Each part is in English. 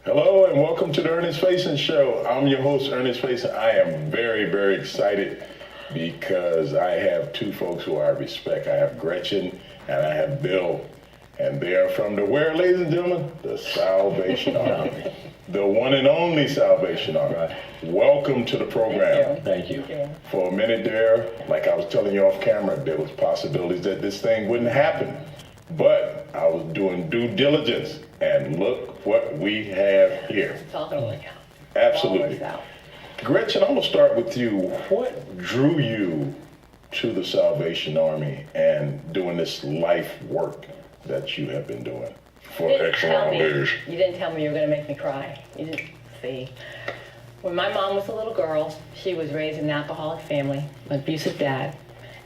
Hello and welcome to the Ernest Faison Show. I'm your host, Ernest Faison. I am very, very excited because I have two folks who I respect. I have Gretchen and I have Bill. And they are from the where, ladies and gentlemen? The Salvation Army. The one and only Salvation Army. Right. Welcome to the program. Thank you. For a minute there, like I was telling you off camera, there was possibilities that this thing wouldn't happen. But I was doing due diligence, and look what we have here. It's all gonna work out. Absolutely. It all works out. Gretchen, I'm gonna start with you. What drew you to the Salvation Army and doing this life work that you have been doing for X amount of years? You didn't tell me you were gonna make me cry. You didn't see. When my mom was a little girl, she was raised in an alcoholic family, an abusive dad.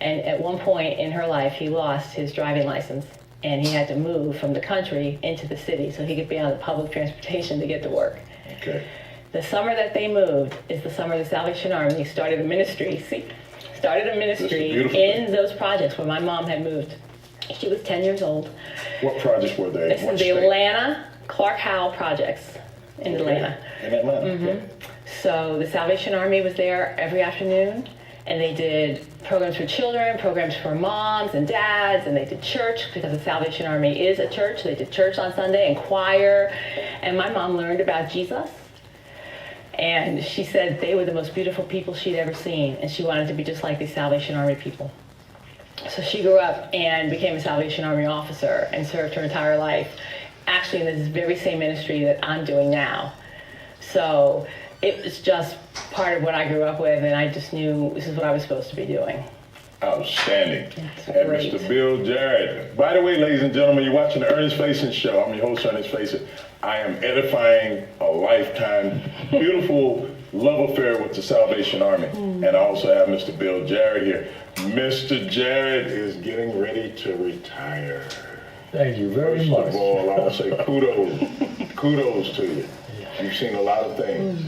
And at one point in her life, he lost his driving license. And he had to move from the country into the city so he could be on the public transportation to get to work. Okay. The summer that they moved is the summer the Salvation Army started a ministry. In those projects where my mom had moved. She was 10 years old. What projects were they? This is the Atlanta Clark Howell projects in Atlanta. In Atlanta. Mm-hmm. Okay. So the Salvation Army was there every afternoon. And they did programs for children, programs for moms and dads, and they did church because the Salvation Army is a church. They did church on Sunday and choir. And my mom learned about Jesus. And she said they were the most beautiful people she'd ever seen. And she wanted to be just like these Salvation Army people. So she grew up and became a Salvation Army officer and served her entire life, actually in this very same ministry that I'm doing now. So it was just part of what I grew up with, and I just knew this is what I was supposed to be doing. Outstanding. That's And great. Mr. Bill Jarret. By the way, ladies and gentlemen, you're watching the Ernest Faison Show. I'm your host, Ernest Faison. I am edifying a lifetime, beautiful love affair with the Salvation Army. And I also have Mr. Bill Jarret here. Mr. Jarret is getting ready to retire. Thank you very much. First of all, I want to say kudos to you. You've seen a lot of things.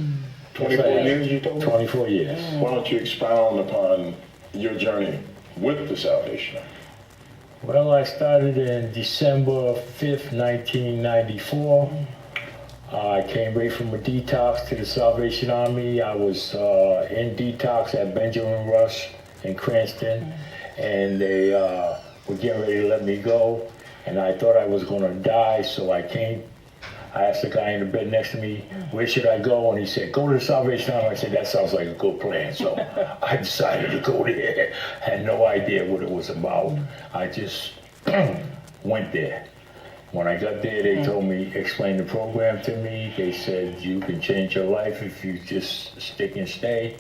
24 years, you told me? 24 years. Why don't you expound upon your journey with the Salvation Army? Well, I started in December 5th, 1994. I came right from a detox to the Salvation Army. I was in detox at Benjamin Rush in Cranston, and they were getting ready to let me go. And I thought I was going to die, so I asked the guy in the bed next to me, where should I go? And he said, go to the Salvation Army. I said, that sounds like a good plan. So I decided to go there. Had no idea what it was about. I just went there. When I got there, they told me, explained the program to me. They said, you can change your life if you just stick and stay.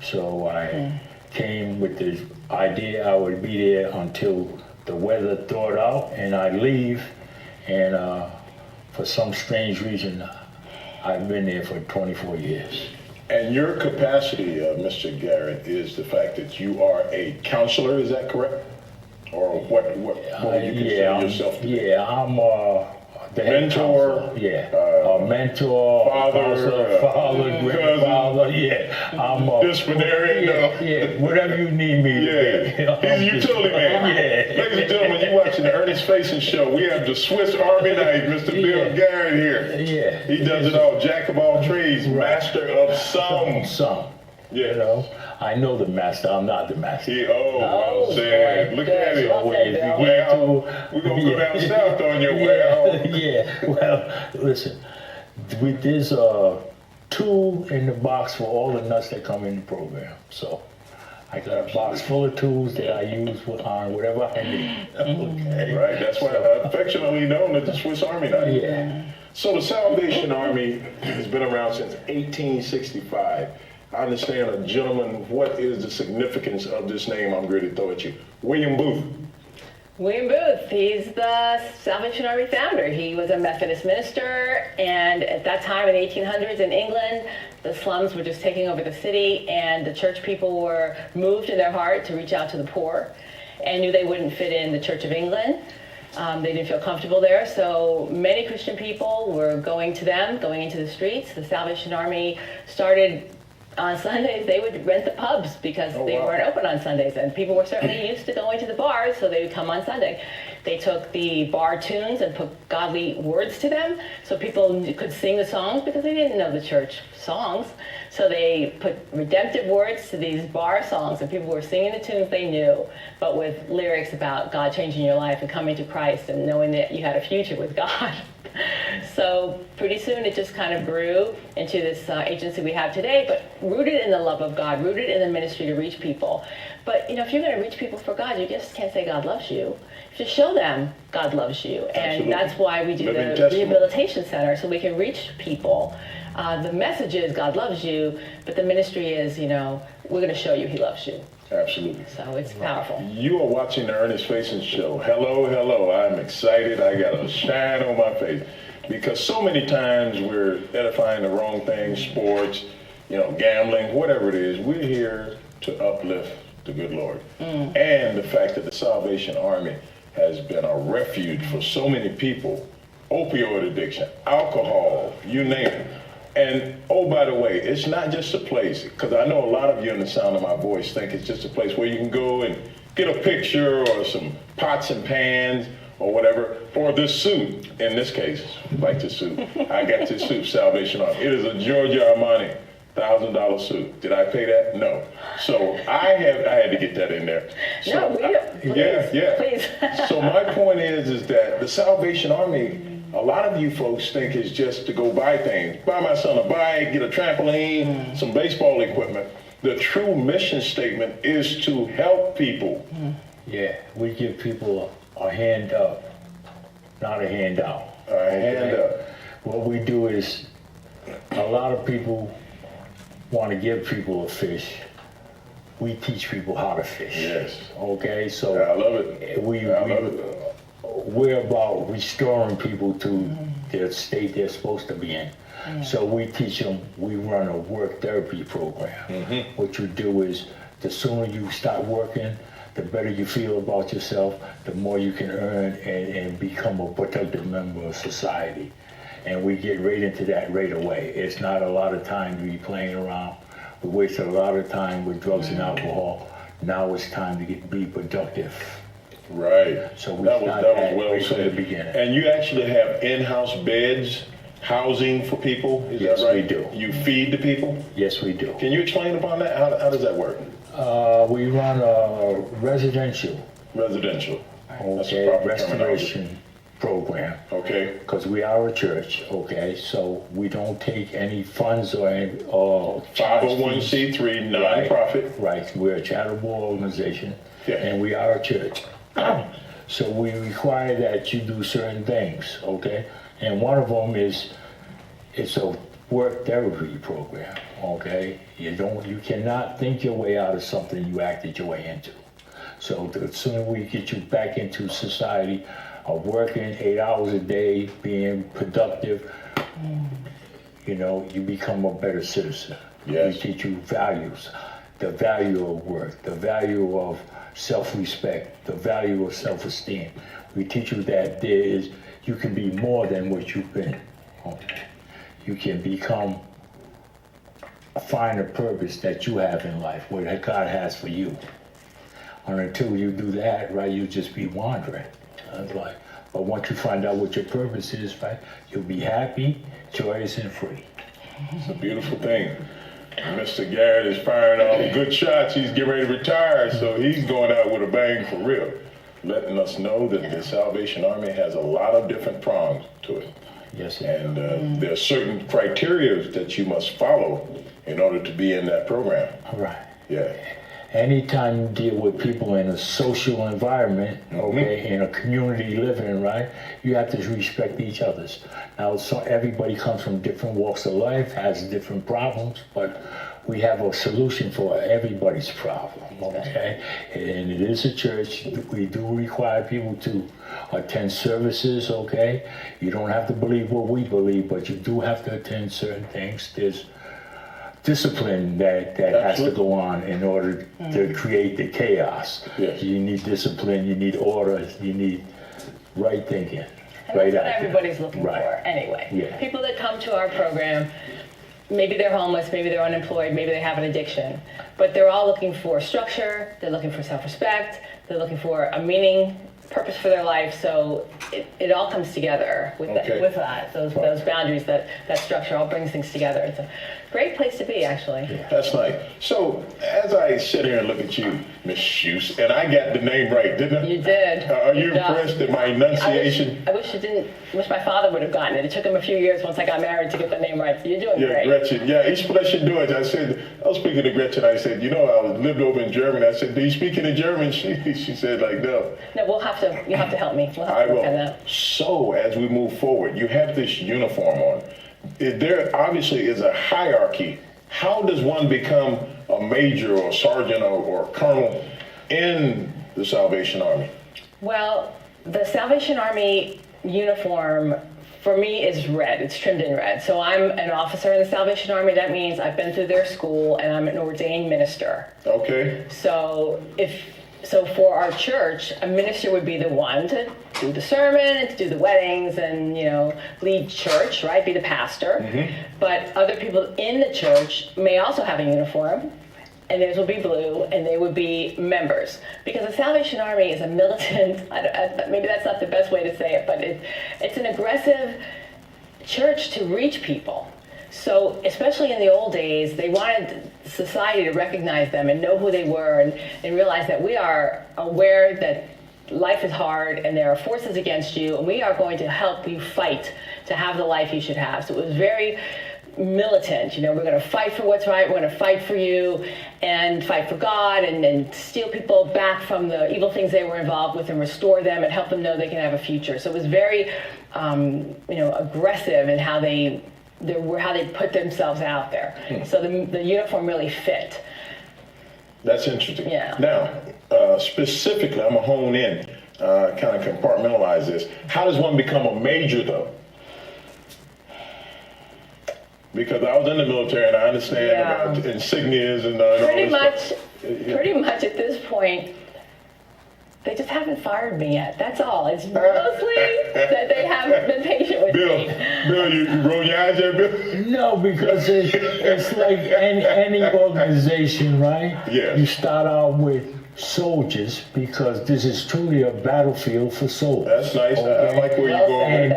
So I came with the idea I would be there until the weather thawed out and I'd leave. And for some strange reason, I've been there for 24 years. And your capacity, Mr. Jarret, is the fact that you are a counselor, is that correct? Or what would you consider yourself to be? Yeah, I'm the head mentor, counselor. A mentor, father, grandfather, I'm disciplinarian, yeah, whatever you need me to be. He's a utility man. Ladies and gentlemen, you're watching the Ernest Faison Show. We have the Swiss Army knife, Mr. Bill Jarret here. Yeah. He does it all, jack of all trades, master of some. Some. Yeah. You know, I know the master, I'm not the master. Well said. Look at it. Well said, Bill. Well, we're going to go down south on your way. Yeah, well, listen, there's tool in the box for all the nuts that come in the program. So I got a box full of tools that I use on whatever I need. Okay. Right, that's why affectionately known as the Swiss Army knife. Yeah. So the Salvation Army has been around since 1865. I understand a gentleman, what is the significance of this name I'm going to throw at you? William Booth. William Booth, he's the Salvation Army founder. He was a Methodist minister, and at that time in the 1800s in England, the slums were just taking over the city, and the church people were moved in their heart to reach out to the poor and knew they wouldn't fit in the Church of England. They didn't feel comfortable there, so many Christian people were going to them, going into the streets. The Salvation Army started on Sundays. They would rent the pubs because they weren't open on Sundays, and people were certainly used to going to the bars, so they would come on Sunday. They took the bar tunes and put godly words to them so people could sing the songs because they didn't know the church songs. So they put redemptive words to these bar songs and people were singing the tunes they knew, but with lyrics about God changing your life and coming to Christ and knowing that you had a future with God. So pretty soon it just kind of grew into this agency we have today, but rooted in the love of God, rooted in the ministry to reach people. But if you're going to reach people for God, you just can't say God loves you. You just show them God loves you. And that's why we do the rehabilitation center, so we can reach people. The message is God loves you, but the ministry is, we're going to show you he loves you. Absolutely. So it's powerful. You are watching the Ernest Faison Show. Hello, hello. I'm excited. I got a shine on my face because so many times we're edifying the wrong things, sports, gambling, whatever it is. We're here to uplift the good Lord. And the fact that the Salvation Army has been a refuge for so many people, opioid addiction, alcohol, you name it. And, oh, by the way, it's not just a place, because I know a lot of you in the sound of my voice think it's just a place where you can go and get a picture or some pots and pans or whatever, or this suit, in this case, like this suit. I got this suit, Salvation Army. It is a Giorgio Armani $1,000 suit. Did I pay that? No. So I had to get that in there. So, no, please. So my point is that the Salvation Army, a lot of you folks think it's just to go buy things. Buy my son a bike, get a trampoline, some baseball equipment. The true mission statement is to help people. Yeah, we give people a hand up, not a handout. A hand up. What we do is, a lot of people want to give people a fish. We teach people how to fish. Yes. Okay, so I love it. We're about restoring people to the state they're supposed to be in. So we teach them, we run a work therapy program. What you do is, the sooner you start working, the better you feel about yourself, the more you can earn and become a productive member of society. And we get right into that right away. It's not a lot of time to be playing around. We wasted a lot of time with drugs and alcohol. Now it's time to be productive. Right. So we that was well right said. from the beginning. And you actually have in-house beds, housing for people? Is Yes, that right? we do. You feed the people? Yes, we do. Can you explain upon that? How does that work? We run a residential. Residential. Okay, restoration program. Okay. Because we are a church, okay, so we don't take any funds or 501c3 non-profit. Right, we're a charitable organization, Yeah. and we are a church. So we require that you do certain things, okay? And one of them is, it's a work therapy program, okay? You cannot think your way out of something you acted your way into. So the sooner we get you back into society, of working 8 hours a day, being productive, you become a better citizen. Yes. We teach you values, the value of work, the value of self-respect, the value of self-esteem. We teach you that you can be more than what you've been. Okay? You can find a purpose that you have in life, what God has for you. And until you do that, right, you'll just be wandering. But once you find out what your purpose is, right, you'll be happy, joyous, and free. It's a beautiful thing. Mr. Jarret is firing all good shots. He's getting ready to retire, so he's going out with a bang for real, letting us know that the Salvation Army has a lot of different prongs to it. Yes, and there are certain criteria that you must follow in order to be in that program. Right. Yeah. Anytime you deal with people in a social environment, okay, in a community living, right, you have to respect each other's. Now, everybody comes from different walks of life, has different problems, but we have a solution for everybody's problem, okay? And it is a church. We do require people to attend services, okay? You don't have to believe what we believe, but you do have to attend certain things. There's discipline that has to go on in order to create the chaos. Yes. You need discipline, you need order, you need right thinking. And right that's what everybody's looking for anyway. Yeah. People that come to our program, maybe they're homeless, maybe they're unemployed, maybe they have an addiction, but they're all looking for structure, they're looking for self-respect, they're looking for a meaning purpose for their life. So it all comes together with Okay. with that. Those boundaries, that structure all brings things together. It's a great place to be, actually. That's nice. So as I sit here and look at you, Miss Schuse, and I got the name right, didn't I? You did. Are you Good job. impressed at my enunciation? I wish you didn't. Wish my father would have gotten it. It took him a few years once I got married to get the name right. So you're doing Yeah, great. Gretchen. Yeah, ich spreche Deutsch. I was speaking to Gretchen. I said, I lived over in Germany. I said, do you speak any German? She said, like, no. No, you'll have to help me. We'll have I to work on will. that. So as we move forward, you have this uniform on. There obviously is a hierarchy. How does one become a major or sergeant or colonel in the Salvation Army? Well, the Salvation Army uniform for me is red. It's trimmed in red. So I'm an officer in the Salvation Army. That means I've been through their school and I'm an ordained minister. Okay. So for our church, a minister would be the one to do the sermon and to do the weddings and, lead church, right? Be the pastor. Mm-hmm. But other people in the church may also have a uniform, and theirs will be blue, and they would be members. Because the Salvation Army is a militant, maybe that's not the best way to say it, but it's an aggressive church to reach people. So, especially in the old days, they wanted society to recognize them and know who they were and realize that we are aware that life is hard and there are forces against you, and we are going to help you fight to have the life you should have. So it was very militant. We're going to fight for what's right. We're going to fight for you and fight for God and steal people back from the evil things they were involved with and restore them and help them know they can have a future. So it was very, aggressive in how they put themselves out there. So the uniform really fit. That's interesting. Yeah. Now, specifically, I'm going to hone in, kind of compartmentalize this. How does one become a major, though? Because I was in the military and I understand about insignias and Pretty much at this point, they just haven't fired me yet. That's all. It's mostly that they haven't been patient with me. Bill, you roll your eyes there, Bill? No, because it's like any organization, right? Yes. You start out with soldiers because this is truly a battlefield for souls. That's nice. I like where you're going.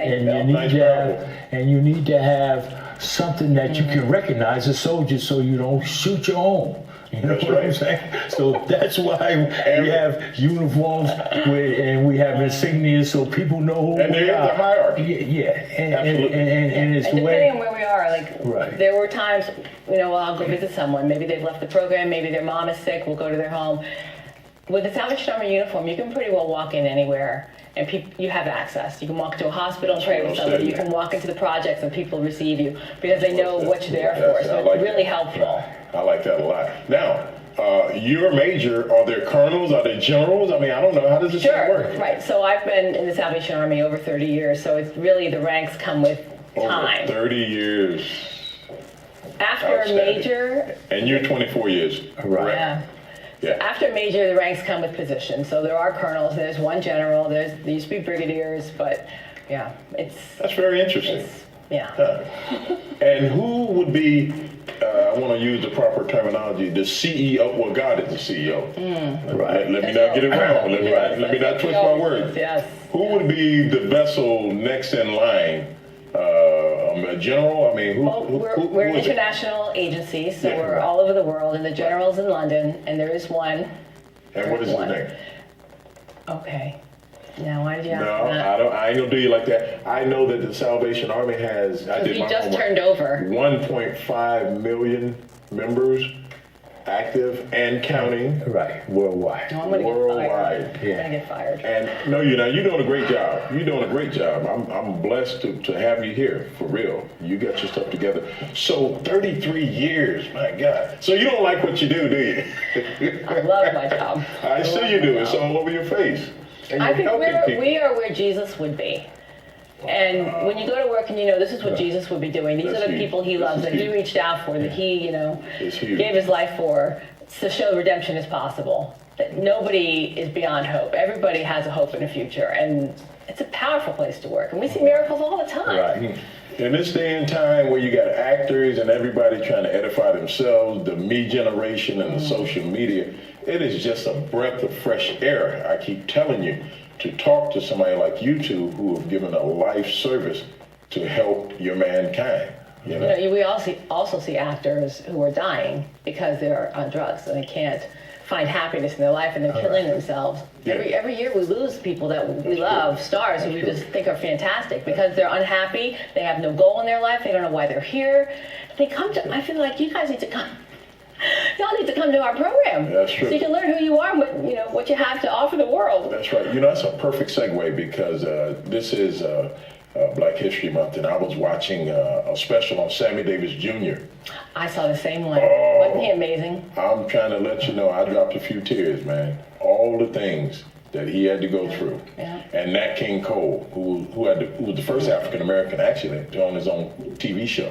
And you need to have something that you can recognize as soldiers so you don't shoot your own. You know what I'm saying? So that's why we have uniforms and we have insignias so people know who we are. And there is a hierarchy. Yeah. And it's the way. Depending on where we are, there were times, I'll go visit someone. Maybe they've left the program. Maybe their mom is sick. We'll go to their home. With the Salvation Army uniform, you can pretty well walk in anywhere. And you have access. You can walk to a hospital and pray with somebody. You can walk into the projects and people receive you because they know what you're there for. So it's really helpful. I like that a lot. Now, you're a major. Are there colonels? Are there generals? I mean, I don't know. How does this work? Right. So I've been in the Salvation Army over 30 years. So it's really the ranks come with time. Over 30 years. After a major. And you're 24 years. Right. Yeah. So after major, the ranks come with positions. So there are colonels, there's one general, there used to be brigadiers, but that's very interesting. And who would be, I want to use the proper terminology, the CEO? Well, God is the CEO. Right. Let me not get it wrong. Let me not twist my words. Yes. Who would be the vessel next in line? A general? I mean, we're an international agency, so we're all over the world, and the general's in London, and there is one. And what is his name? Okay. Now, why did you ask that? I ain't gonna do you like that. I know that the Salvation Army has. He just turned over 1.5 million members, active and counting. Right, worldwide. No, I'm gonna worldwide. I'm gonna get fired. And no, you're not. You're doing a great job. You're doing a great job. I'm blessed to have you here, for real. You got your stuff together. So 33 years, my God. So you don't like what you do you? I love my job. I see you do. It's all over your face. And I think we are where Jesus would be. And when you go to work and this is what Jesus would be doing. These are the people he loves, that he reached out for, that he, gave his life for, to show redemption is possible. That nobody is beyond hope. Everybody has a hope in the future. And it's a powerful place to work. And we see miracles all the time. Right. In this day and time where you got actors and everybody trying to edify themselves, the me generation and the social media, it is just a breath of fresh air, I keep telling you, to talk to somebody like you two who have given a life service to help your mankind. You know? We also see actors who are dying because they're on drugs and they can't find happiness in their life and they're killing themselves. Yeah. Every year we lose people that we love, stars who we just think are fantastic because they're unhappy, they have no goal in their life, they don't know why they're here. They come to, I feel like you guys need to come. Y'all need to come to our program. That's true. So you can learn who you are, what you have to offer the world. That's right. That's a perfect segue because this is Black History Month, and I was watching a special on Sammy Davis Jr. I saw the same one. Oh. Wasn't he amazing? I'm trying to let you know, I dropped a few tears, man. All the things that he had to go through. Yeah. And Nat King Cole, who was the first African American actually on his own TV show.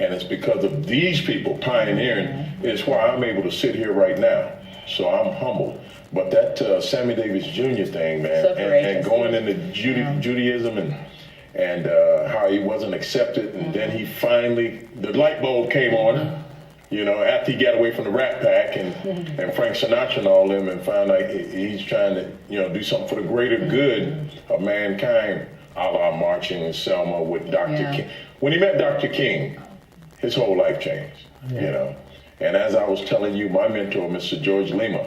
And it's because of these people pioneering, it's why I'm able to sit here right now. So I'm humbled. But that Sammy Davis Jr. thing, man, So and going into Judaism and how he wasn't accepted, and then he finally, the light bulb came on, after he got away from the Rat Pack and Frank Sinatra and all them, and found out he's trying to, do something for the greater good of mankind, a la Marching in Selma with Dr. King. When he met Dr. King, his whole life changed, And as I was telling you, my mentor, Mr. George Lima,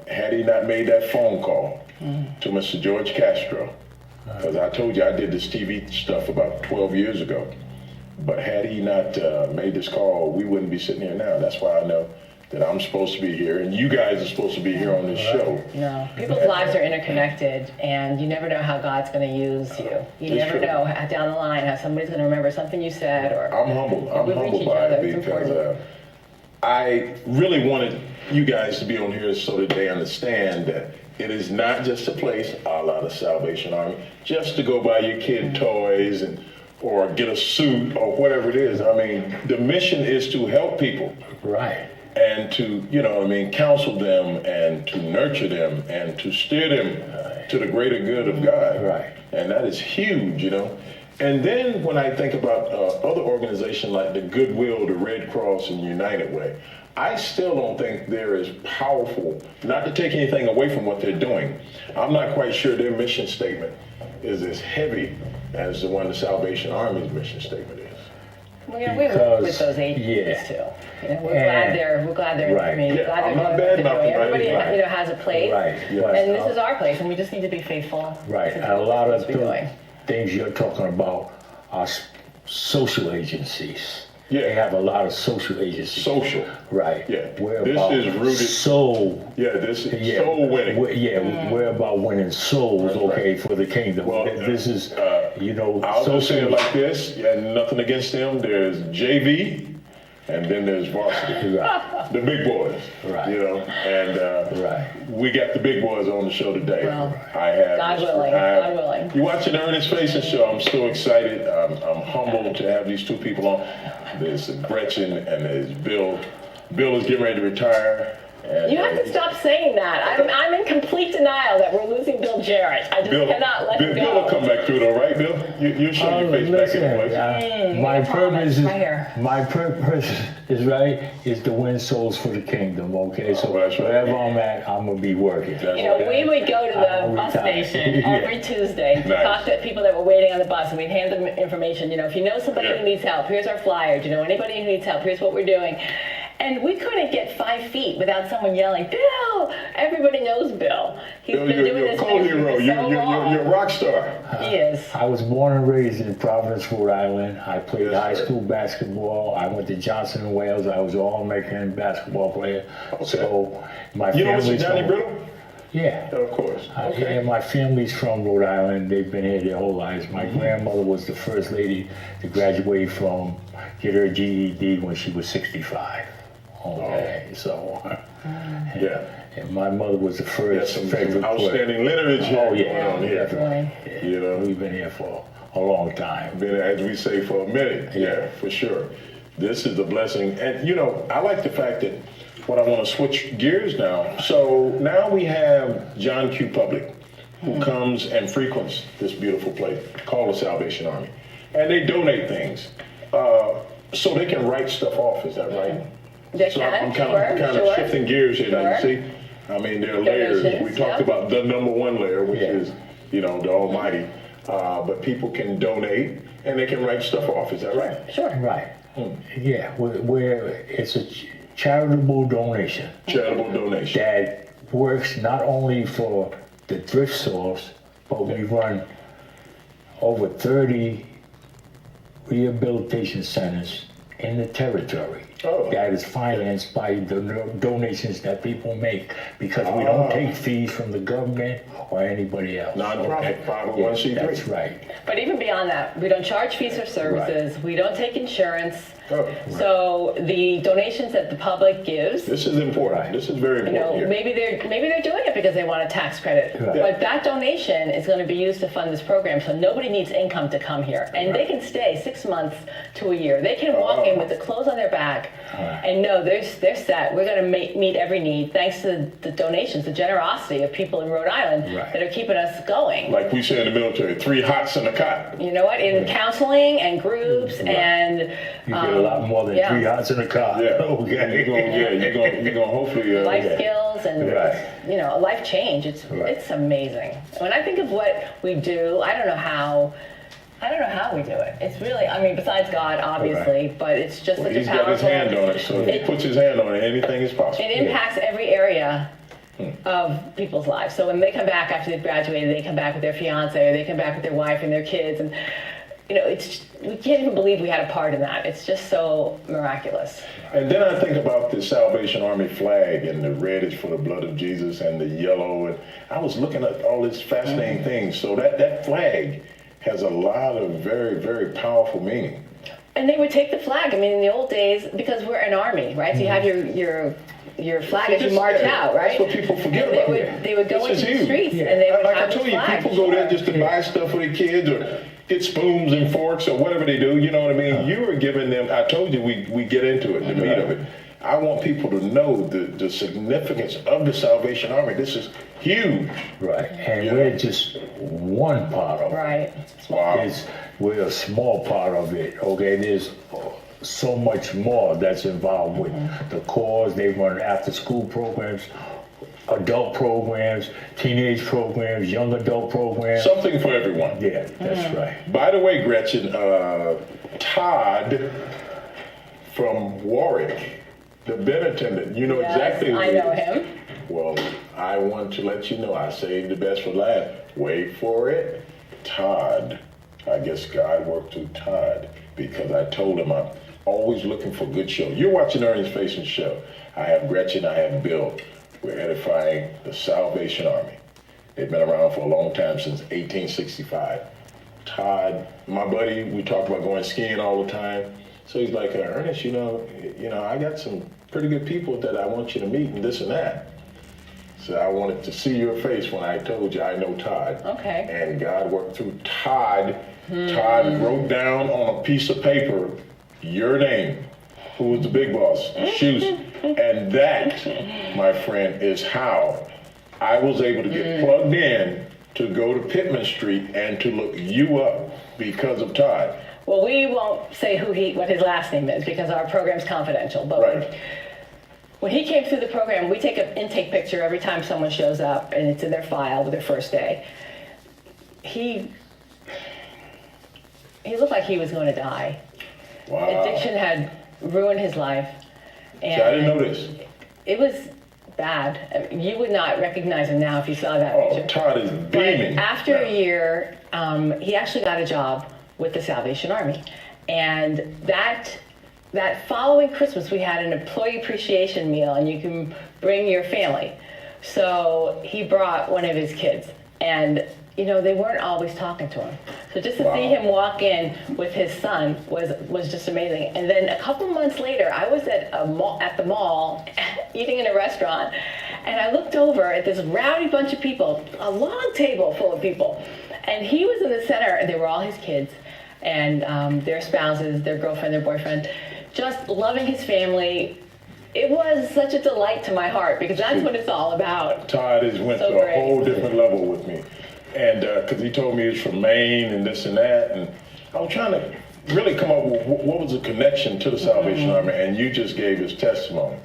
had he not made that phone call to Mr. George Castro, because I told you I did this TV stuff about 12 years ago, but had he not made this call, we wouldn't be sitting here now. That's why I know that I'm supposed to be here, and you guys are supposed to be here on this show. No, people's lives are interconnected, and you never know how God's going to use you. You never know down the line how somebody's going to remember something you said. Or I'm humbled. I'm humbled by it because I really wanted you guys to be on here so that they understand that it is not just a place, a la the Salvation Army, just to go buy your kid toys or get a suit or whatever it is. I mean, the mission is to help people. Right. And to, counsel them and to nurture them and to steer them to the greater good of God. Right. And that is huge, And then when I think about other organizations like the Goodwill, the Red Cross, and United Way, I still don't think they're as powerful, not to take anything away from what they're doing. I'm not quite sure their mission statement is as heavy as the one the Salvation Army's mission statement is. Well, we work with those agencies too. We're glad they're. Right. I'm not bad about the everybody has a place. Right. Yes. And this is our place, and we just need to be faithful. Right. And a lot of things you're talking about are social agencies. Yeah. They have a lot of social agencies. Social. Right. Yeah. We're this about is rooted. soul. Yeah, this is soul winning. We're about winning souls, That's for the kingdom. Well, this is, I'll just say it like this, and nothing against them. There's JV, and then there's varsity. Right. The big boys. Right. And we got the big boys on the show today. Well, I have. God willing. You're watching the Ernest Faison show. I'm so excited. I'm humbled to have these two people on. There's Gretchen and there's Bill. Bill is getting ready to retire. And, you have to stop saying that. I'm in complete denial that we're losing Bill Jarret. I just cannot let him go. Bill will come back through though, right, Bill? You're showing your face back in place. My purpose is to win souls for the kingdom. Okay, so wherever I'm at, I'm gonna be working. We would go to the bus station every Tuesday to talk to people that were waiting on the bus, and we'd hand them information. If you know somebody who needs help, here's our flyer. Do you know anybody who needs help? Here's what we're doing. And we couldn't get 5 feet without someone yelling, Bill! Everybody knows Bill. He's been doing this for so long. You're a rock star. He is. I was born and raised in Providence, Rhode Island. I played high school basketball. I went to Johnson and Wales. I was an All-American basketball player. Okay. So my You know Mr. family's Johnny Brittle? Yeah. Of course. Okay. And my family's from Rhode Island. They've been here their whole lives. My grandmother was the first lady to graduate get her GED when she was 65. Okay, so and my mother was the first favorite outstanding lineage here. Oh yeah, on here. Definitely. We've been here for a long time. Been, as we say, for a minute. Yeah, for sure. This is a blessing, and I like the fact that I want to switch gears now. So now we have John Q. Public, who comes and frequents this beautiful place called the Salvation Army, and they donate things so they can write stuff off. Is that right? They So can, I'm kind of shifting gears here now, you see? I mean, there are layers. Donations, We talked yeah. about the number one layer, which Yeah. is, the Almighty. But people can donate and they can write stuff off. Is that right? Sure. Right. Yeah, where it's a charitable donation Charitable donation. that works not only for the thrift stores, but we run over 30 rehabilitation centers in the territory. Oh. That is financed by the donations that people make, because we don't take fees from the government or anybody else. Non-profit, 501c3. That's right. But even beyond that, we don't charge fees or services. We don't take insurance. Oh, So the donations that the public gives, this is important. This is very important here. maybe they're doing it because they want a tax credit. Right. But that donation is going to be used to fund this program, so nobody needs income to come here. And they can stay 6 months to a year. They can walk in with the clothes on their back and know they're set. We're going to meet every need thanks to the donations, the generosity of people in Rhode Island Right. that are keeping us going. Like we say in the military, 3 hots and a cot. You know what? In counseling and groups and You get a lot more than yeah. 3 hots in a car. Yeah. Okay. You're gonna hopefully. life skills and Right. a life change. It's amazing. When I think of what we do, I don't know how we do it. It's really, besides God, obviously, but it's just such He's a got powerful. his hand on it, so if he puts his hand on it, anything is possible. It impacts every area of people's lives. So when they come back after they've graduated, they come back with their fiance, or they come back with their wife and their kids, and we can't even believe we had a part in that. It's just so miraculous. And then I think about the Salvation Army flag, and the red is for the blood of Jesus, and the yellow. And I was looking at all these fascinating things. So that flag has a lot of very, very powerful meaning. And they would take the flag. In the old days, because we're an army, right? So you have your flag as you march out, right? That's what people forget And about here. they would go This is into the huge. streets Yeah. and they would Like I have told the you, flag. people go there just to buy stuff for their kids or get spoons and forks or whatever they do. You know what I mean? You were giving them. I told you we get into it, the meat of it. I want people to know the significance of the Salvation Army. This is huge. Right. And Yeah. we're just one part of it. Right. Wow. We're a small part of it. Okay, there's so much more that's involved with the cause. They run after-school programs, adult programs, teenage programs, young adult programs. Something for everyone. Yeah, that's right. By the way, Gretchen, Todd from Warwick, the bin attendant, you know Yes, exactly who I he know is. him. Well, I want to let you know, I saved the best for last. Wait for it. Todd. I guess God worked through Todd because I told him I'm always looking for good shows. You're watching Ernest Faison show. I have Gretchen, I have Bill. We're edifying the Salvation Army. They've been around for a long time, since 1865. Todd, my buddy, we talk about going skiing all the time. So he's like, Ernest, I got some pretty good people that I want you to meet and this and that. So I wanted to see your face when I told you I know Todd. Okay. And God worked through Todd. Todd wrote down on a piece of paper your name, who was the big boss, Schuse. And that, my friend, is how I was able to get plugged in to go to Pittman Street and to look you up because of Todd. Well, we won't say what his last name is because our program's confidential. But Right. when he came through the program, we take an intake picture every time someone shows up, and it's in their file with their first day. He looked like he was going to die. Wow. Addiction had ruined his life. And See, I didn't know this. It was bad. You would not recognize him now if you saw that Oh, picture. Todd is But beaming. after a year, he actually got a job with the Salvation Army. And that following Christmas, we had an employee appreciation meal, and you can bring your family. So he brought one of his kids, and they weren't always talking to him. So just to see him walk in with his son was just amazing. And then a couple months later, I was at the mall eating in a restaurant, and I looked over at this rowdy bunch of people, a long table full of people, and he was in the center, and they were all his kids and their spouses, their girlfriend, their boyfriend, just loving his family. It was such a delight to my heart because that's what it's all about. Todd went So to a great. whole different level with me. And because he told me he's from Maine and this and that. And I was trying to really come up with what was the connection to the Salvation Army. And you just gave his testimony.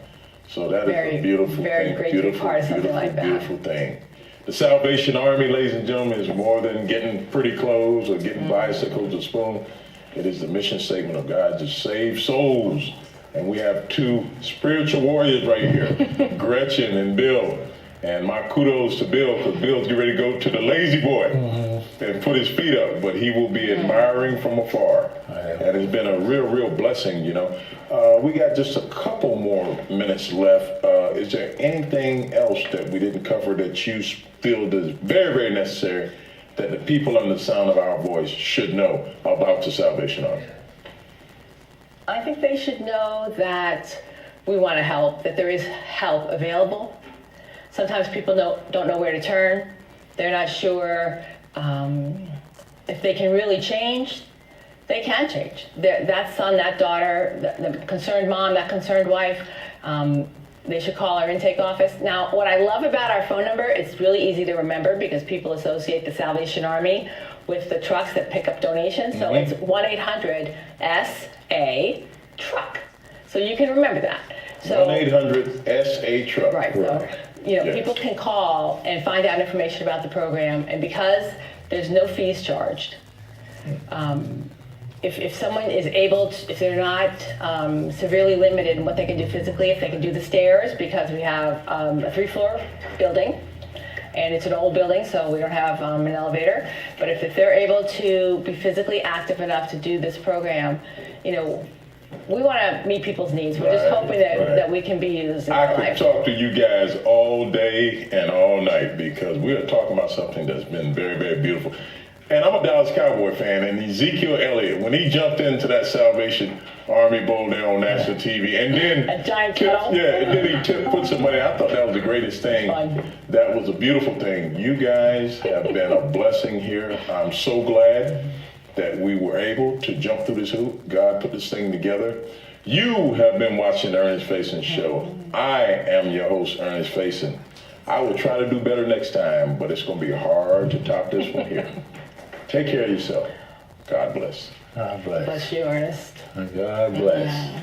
So that is a beautiful very thing. great to be Beautiful, part of something beautiful, like that. beautiful thing. The Salvation Army, ladies and gentlemen, is more than getting pretty clothes or getting bicycles or spoon. It is the mission statement of God to save souls. And we have two spiritual warriors right here, Gretchen and Bill. And my kudos to Bill, because Bill's getting ready to go to the lazy boy and put his feet up, but he will be admiring from afar. And it's been a real, real blessing, you know. We got just a couple more minutes left. Is there anything else that we didn't cover that you feel is very, very necessary that the people under the sound of our voice should know about the Salvation Army? I think they should know that we want to help, that there is help available. Sometimes people don't know where to turn. They're not sure if they can really change. They can change. That son, that daughter, the concerned mom, that concerned wife, they should call our intake office. Now, what I love about our phone number, it's really easy to remember because people associate the Salvation Army with the trucks that pick up donations. So it's 1-800-SA-TRUCK. So you can remember that. So 1-800-SA-TRUCK. Right. So, people can call and find out information about the program. And because there's no fees charged, if someone is able to, if they're not severely limited in what they can do physically, if they can do the stairs, because we have a 3-floor building, and it's an old building, so we don't have an elevator. But if they're able to be physically active enough to do this program, we want to meet people's needs. We're just hoping that we can be used in I their could life. talk to you guys all day and all night because we are talking about something that's been very, very beautiful. And I'm a Dallas Cowboy fan, and Ezekiel Elliott, when he jumped into that Salvation Army Bowl there on national TV, and then A giant kettle. and then he put some money. I thought that was the greatest thing. That was a beautiful thing. You guys have been a blessing here. I'm so glad that we were able to jump through this hoop. God put this thing together. You have been watching the Ernest Faison Show. I am your host, Ernest Faison. I will try to do better next time, but it's going to be hard to top this one here. Take care of yourself. God bless. God bless. Bless you, Ernest. God bless.